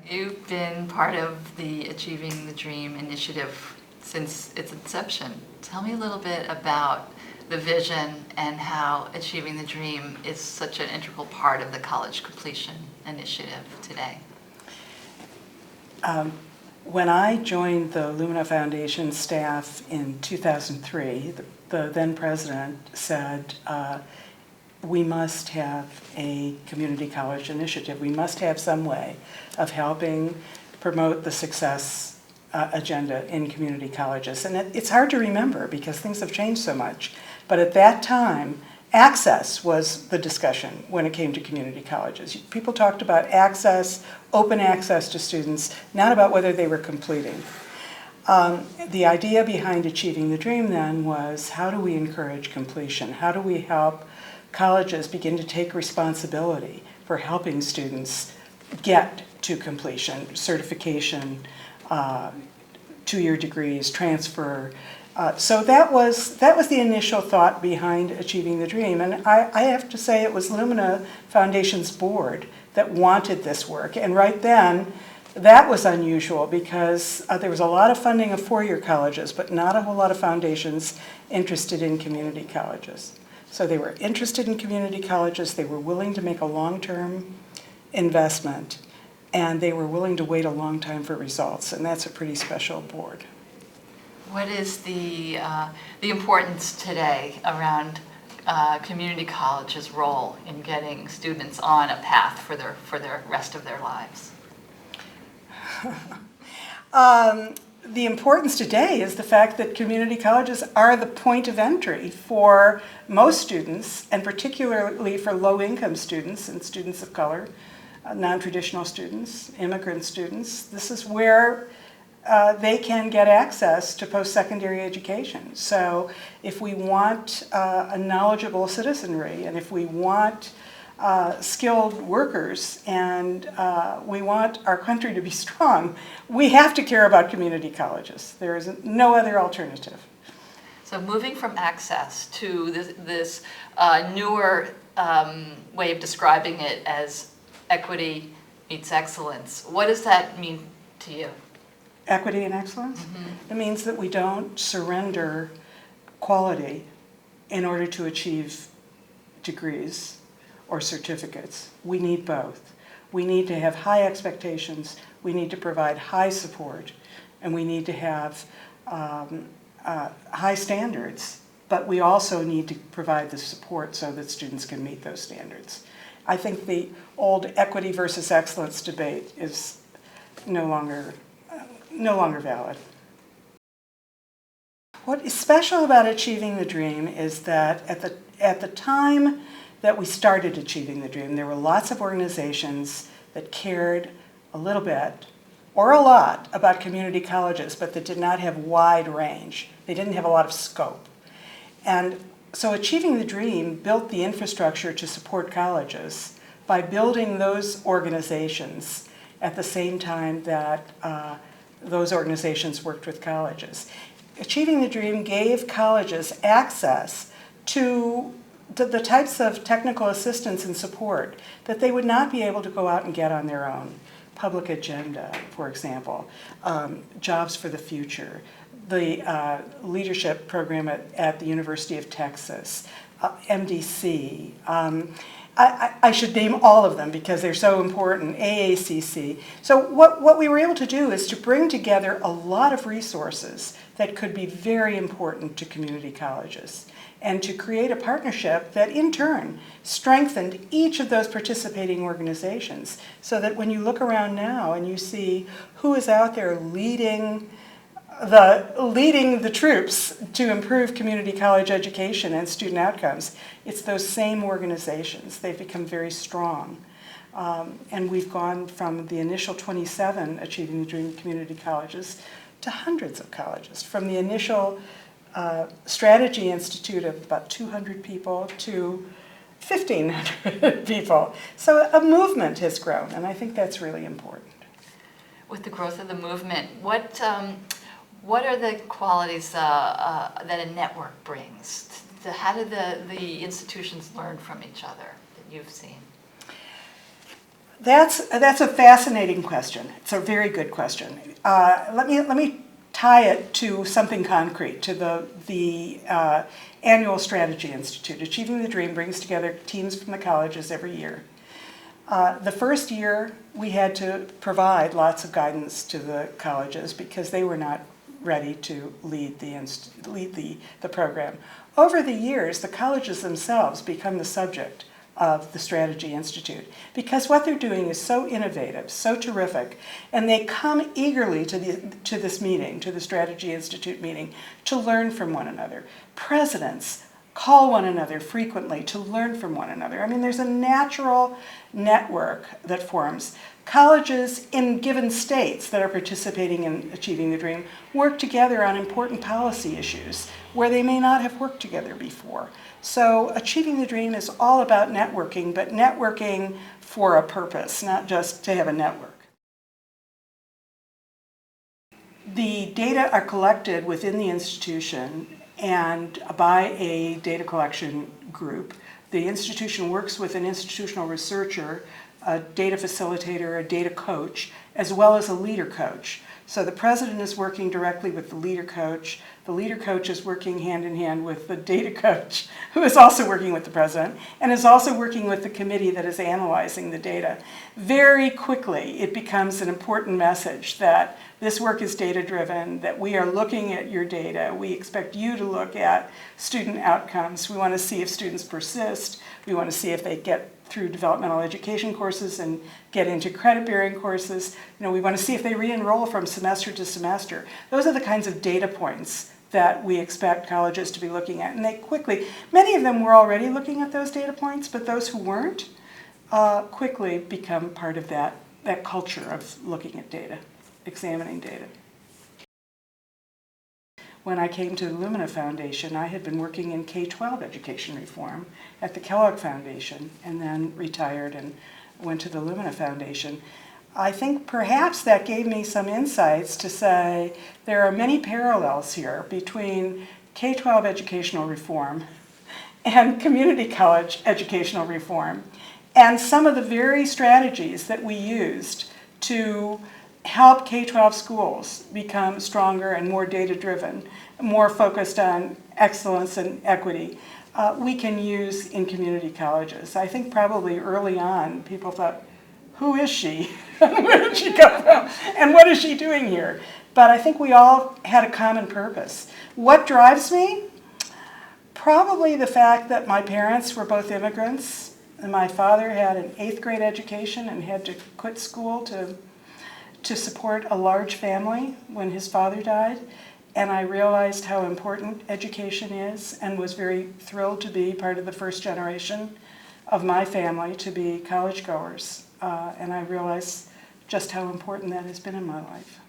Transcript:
You've been part of the Achieving the Dream initiative since its inception. Tell me a little bit about the vision and how Achieving the Dream is such an integral part of the college completion initiative today. When I joined the Lumina Foundation staff in 2003, the then president said, we must have a community college initiative. We must have some way of helping promote the success agenda in community colleges. And it's hard to remember because things have changed so much. But at that time, access was the discussion when it came to community colleges. People talked about access, open access to students, not about whether they were completing. The idea behind Achieving the Dream then was, how do we encourage completion? How do we help colleges begin to take responsibility for helping students get to completion, certification, two-year degrees, transfer. So that was the initial thought behind Achieving the Dream. And I have to say it was Lumina Foundation's board that wanted this work. And right then, that was unusual because there was a lot of funding of four-year colleges, but not a whole lot of foundations interested in community colleges. So they were interested in community colleges, they were willing to make a long-term investment, and they were willing to wait a long time for results, and that's a pretty special board. What is the importance today around community college's role in getting students on a path for the rest of their lives? The importance today is the fact that community colleges are the point of entry for most students, and particularly for low-income students and students of color, non-traditional students, immigrant students. This is where they can get access to post-secondary education. So if we want a knowledgeable citizenry, and if we want skilled workers, and we want our country to be strong, we have to care about community colleges. There is no other alternative. So moving from access to this newer way of describing it as equity meets excellence, what does that mean to you? Equity and excellence? It means that we don't surrender quality in order to achieve degrees or certificates. We need both. We need to have high expectations, we need to provide high support, and we need to have high standards, but we also need to provide the support so that students can meet those standards. I think the old equity versus excellence debate is no longer valid. What is special about Achieving the Dream is that at the time that we started Achieving the Dream, there were lots of organizations that cared a little bit or a lot about community colleges, but that did not have wide range. They didn't have a lot of scope. And so Achieving the Dream built the infrastructure to support colleges by building those organizations at the same time that those organizations worked with colleges. Achieving the Dream gave colleges access to the types of technical assistance and support that they would not be able to go out and get on their own. Public agenda, for example, jobs for the future, the leadership program at the University of Texas, MDC. I should name all of them because they're so important, AACC. So what we were able to do is to bring together a lot of resources that could be very important to community colleges, and to create a partnership that in turn strengthened each of those participating organizations, so that when you look around now and you see who is out there leading the troops to improve community college education and student outcomes, it's those same organizations. They've become very strong. And we've gone from the initial 27 Achieving the Dream community colleges to hundreds of colleges, from the initial Strategy Institute of about 200 people to 1,500 people. So a movement has grown, and I think that's really important. With the growth of the movement, what are the qualities that a network brings? How do the institutions learn from each other that you've seen? That's a fascinating question. It's a very good question. Let me tie it to something concrete, to the annual Strategy Institute. Achieving the Dream brings together teams from the colleges every year. The first year, we had to provide lots of guidance to the colleges because they were not ready to lead the program. Over the years, the colleges themselves become the subject of the Strategy Institute because what they're doing is so innovative, so terrific, and they come eagerly to this meeting, to the Strategy Institute meeting, to learn from one another. Presidents call one another frequently to learn from one another. I mean, there's a natural network that forms. Colleges in given states that are participating in Achieving the Dream work together on important policy issues where they may not have worked together before. So Achieving the Dream is all about networking, but networking for a purpose, not just to have a network. The data are collected within the institution and by a data collection group. The institution works with an institutional researcher, a data facilitator, a data coach, as well as a leader coach. So the president is working directly with the leader coach is working hand in hand with the data coach, who is also working with the president, and is also working with the committee that is analyzing the data. Very quickly, it becomes an important message that this work is data-driven, that we are looking at your data. We expect you to look at student outcomes. We want to see if students persist. We want to see if they get through developmental education courses and get into credit-bearing courses. We want to see if they re-enroll from semester to semester. Those are the kinds of data points that we expect colleges to be looking at. And they quickly, many of them were already looking at those data points, but those who weren't quickly become part of that culture of looking at data, examining data. When I came to the Lumina Foundation, I had been working in K-12 education reform at the Kellogg Foundation and then retired and went to the Lumina Foundation. I think perhaps that gave me some insights to say there are many parallels here between K-12 educational reform and community college educational reform and some of the very strategies that we used to help K-12 schools become stronger and more data-driven, more focused on excellence and equity, we can use in community colleges. I think probably early on people thought, who is she? Where did she come from? And what is she doing here? But I think we all had a common purpose. What drives me? Probably the fact that my parents were both immigrants, and my father had an 8th grade education and had to quit school to support a large family when his father died. And I realized how important education is and was very thrilled to be part of the first generation of my family to be college goers. And I realized just how important that has been in my life.